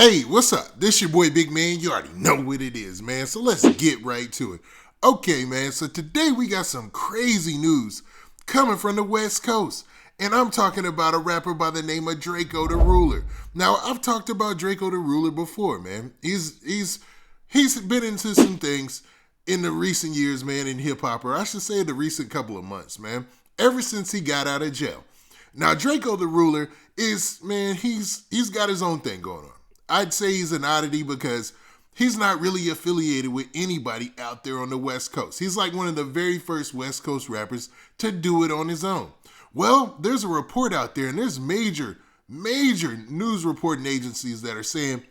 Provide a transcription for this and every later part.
Hey, what's up? This your boy Big Man. You already know what it is, man. So let's get right to it. Okay, man. So today we got some crazy news coming from the West Coast. And I'm talking about a rapper by the name of Drakeo The Ruler. Now, I've talked about Drakeo The Ruler before, man. He's been into some things in the recent years, man, in hip hop, or I should say the recent couple of months, man. Ever since he got out of jail. Now, Drakeo The Ruler is, man, he's got his own thing going on. I'd say he's an oddity because he's not really affiliated with anybody out there on the West Coast. He's like one of the very first West Coast rappers to do it on his own. Well, there's a report out there, and there's major news reporting agencies that are saying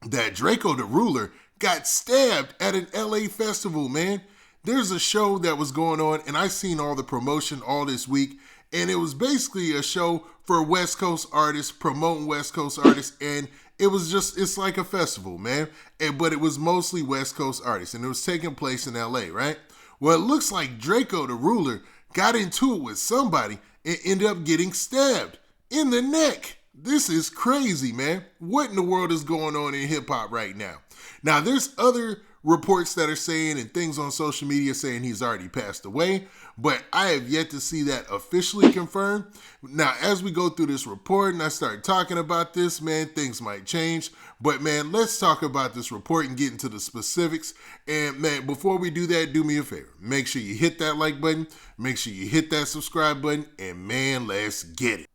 that Drakeo The Ruler got stabbed at an LA festival, man. There's a show that was going on, and I seen all the promotion all this week, and it was basically a show for West Coast artists, promoting West Coast artists, and it's like a festival, man. But it was mostly West Coast artists, and it was taking place in LA, right? Well, it looks like Drakeo The Ruler got into it with somebody and ended up getting stabbed in the neck. This is crazy, man. What in the world is going on in hip hop right now? Now, there's other reports that are saying and things on social media saying he's already passed away, but I have yet to see that officially confirmed. Now, as we go through this report and I start talking about this, man, things might change. But man, let's talk about this report and get into the specifics. And man, before we do that, do me a favor. Make sure you hit that like button, make sure you hit that subscribe button, and man, let's get it.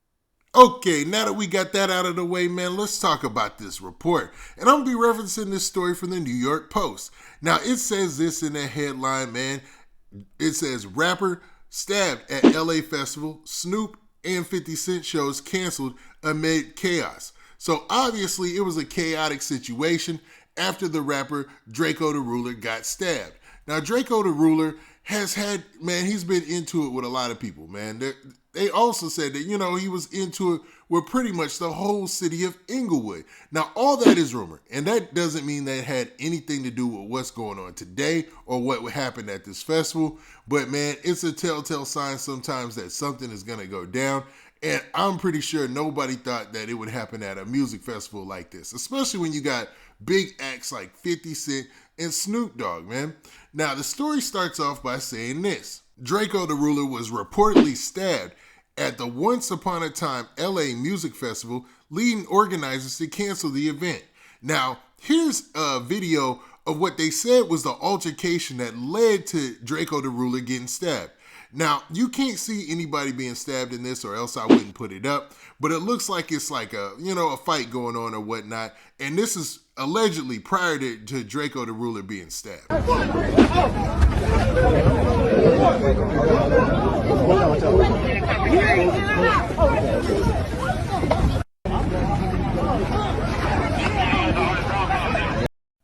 Okay, now that we got that out of the way, man, let's talk about this report. And I'm going to be referencing this story from the New York Post. Now, it says this in the headline, man. It says, rapper stabbed at LA festival, Snoop and 50 Cent shows canceled amid chaos. So, obviously, it was a chaotic situation after the rapper Drakeo The Ruler got stabbed. Now, Drakeo The Ruler has had, man, he's been into it with a lot of people, man. They also said that, he was into it with pretty much the whole city of Inglewood. Now, all that is rumor, and that doesn't mean that it had anything to do with what's going on today or what happened at this festival. But, man, it's a telltale sign sometimes that something is going to go down. And I'm pretty sure nobody thought that it would happen at a music festival like this, especially when you got big acts like 50 Cent and Snoop Dogg, man. Now, the story starts off by saying this. Drakeo The Ruler was reportedly stabbed at the Once Upon a Time LA Music Festival, leading organizers to cancel the event. Now, here's a video of what they said was the altercation that led to Drakeo The Ruler getting stabbed. Now, you can't see anybody being stabbed in this, or else I wouldn't put it up, but it looks like it's like a fight going on or whatnot, and this is allegedly prior to Drakeo The Ruler being stabbed.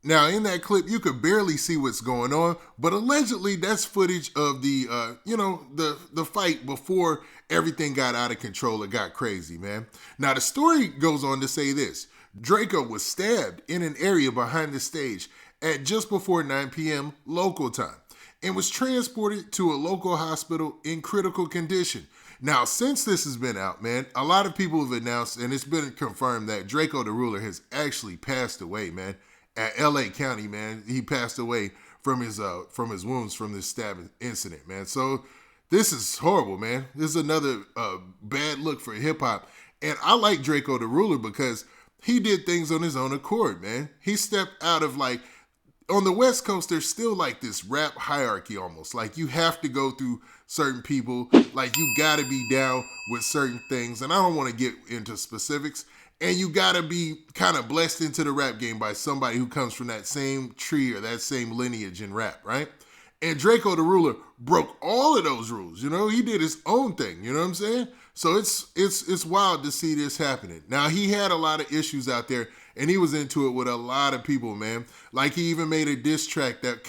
Now, in that clip, you could barely see what's going on, but allegedly that's footage of the fight before everything got out of control. It got crazy, man. Now, the story goes on to say this. Drakeo was stabbed in an area behind the stage at just before 9 p.m. local time and was transported to a local hospital in critical condition. Now, since this has been out, man, a lot of people have announced, and it's been confirmed, that Drakeo The Ruler has actually passed away, man. At LA County, man, he passed away from his wounds from this stabbing incident, man. So this is horrible, man. This is another bad look for hip hop. And I like Drakeo The Ruler because he did things on his own accord, man. He stepped out of on the West Coast, there's still like this rap hierarchy almost. Like you have to go through certain people. Like you gotta be down with certain things. And I don't want to get into specifics. And you gotta be kind of blessed into the rap game by somebody who comes from that same tree or that same lineage in rap, right? And Drakeo The Ruler broke all of those rules. He did his own thing. You know what I'm saying? So it's wild to see this happening. Now, he had a lot of issues out there, and he was into it with a lot of people, man. Like he even made a diss track that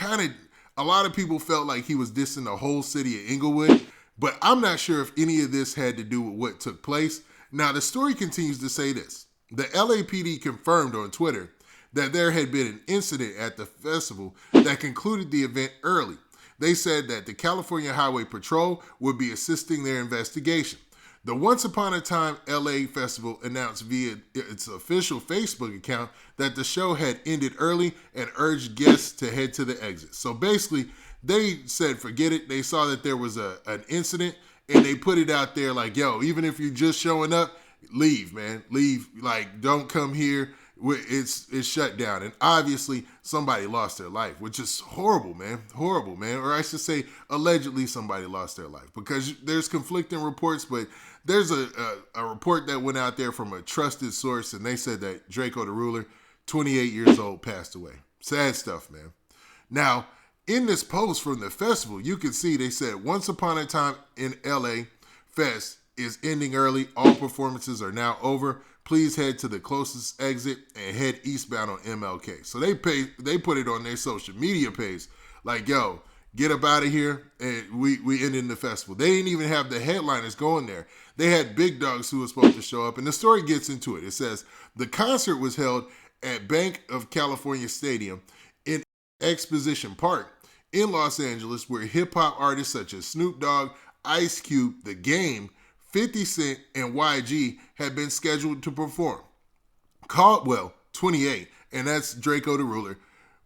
a lot of people felt like he was dissing the whole city of Inglewood. But I'm not sure if any of this had to do with what took place. Now, the story continues to say this. The LAPD confirmed on Twitter that there had been an incident at the festival that concluded the event early. They said that the California Highway Patrol would be assisting their investigation. The Once Upon a Time LA Festival announced via its official Facebook account that the show had ended early and urged guests to head to the exit. So basically, they said forget it. They saw that there was an incident and they put it out there like, yo, even if you're just showing up, leave, man. Leave. Like, don't come here. It's shut down. And obviously somebody lost their life, which is horrible, man. Horrible, man. Or I should say allegedly somebody lost their life, because there's conflicting reports, but there's a report that went out there from a trusted source, and they said that Drakeo the Ruler, 28 years old, passed away. Sad stuff, man. Now, in this post from the festival, you can see they said Once Upon a Time in LA Fest is ending early. All performances are now over. Please head to the closest exit and head eastbound on MLK. So they put it on their social media page like, yo, get up out of here, and we ended the festival. They didn't even have the headliners going there. They had big dogs who were supposed to show up, and the story gets into it. It says the concert was held at Bank of California Stadium in Exposition Park in Los Angeles, where hip-hop artists such as Snoop Dogg, Ice Cube, The Game, 50 Cent, and YG had been scheduled to perform. Caldwell, 28, and that's Drakeo the Ruler,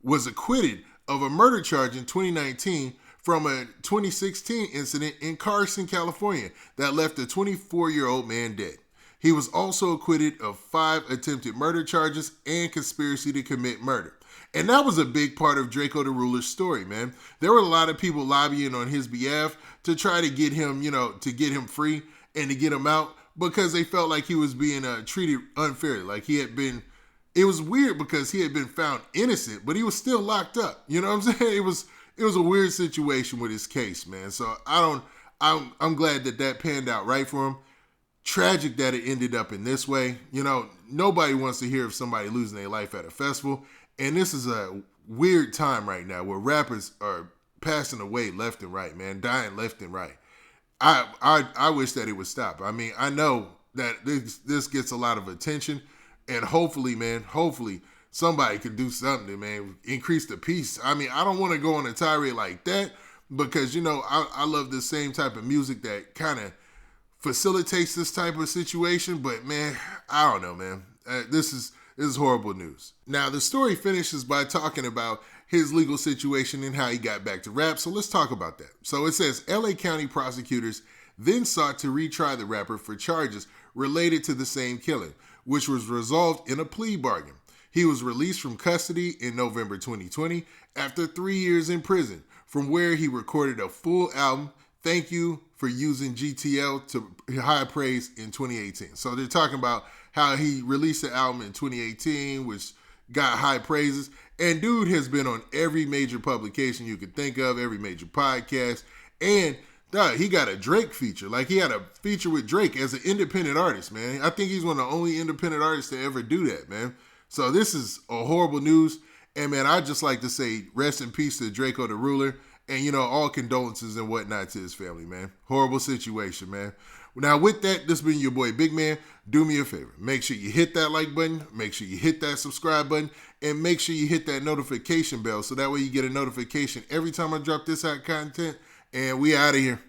was acquitted of a murder charge in 2019 from a 2016 incident in Carson, California that left a 24-year-old man dead. He was also acquitted of 5 attempted murder charges and conspiracy to commit murder. And that was a big part of Drakeo the Ruler's story, man. There were a lot of people lobbying on his behalf to try to get him, to get him free and to get him out, because they felt like he was being treated unfairly. Like it was weird because he had been found innocent, but he was still locked up. You know what I'm saying? It was a weird situation with his case, man. So I'm glad that panned out right for him. Tragic that it ended up in this way. Nobody wants to hear of somebody losing their life at a festival. And this is a weird time right now where rappers are passing away left and right, man, dying left and right. I wish that it would stop. I mean, I know that this gets a lot of attention, and hopefully somebody could do something, man, increase the peace. I mean, I don't want to go on a tirade like that, because, I love the same type of music that kind of facilitates this type of situation, but man, I don't know, man. This is horrible news. Now, the story finishes by talking about his legal situation and how he got back to rap, so let's talk about that. So it says, LA County prosecutors then sought to retry the rapper for charges related to the same killing, which was resolved in a plea bargain. He was released from custody in November 2020 after 3 years in prison, from where he recorded a full album, Thank You for Using GTL, to high praise in 2018. So they're talking about how he released the album in 2018, which got high praises. And dude has been on every major publication you could think of, every major podcast. And he got a Drake feature. Like, he had a feature with Drake as an independent artist, man. I think he's one of the only independent artists to ever do that, man. So this is a horrible news. And man, I'd just like to say rest in peace to Drakeo the Ruler. And, all condolences and whatnot to his family, man. Horrible situation, man. Now, with that, this has been your boy, Big Man. Do me a favor. Make sure you hit that like button. Make sure you hit that subscribe button. And make sure you hit that notification bell so that way you get a notification every time I drop this out content. And we out of here.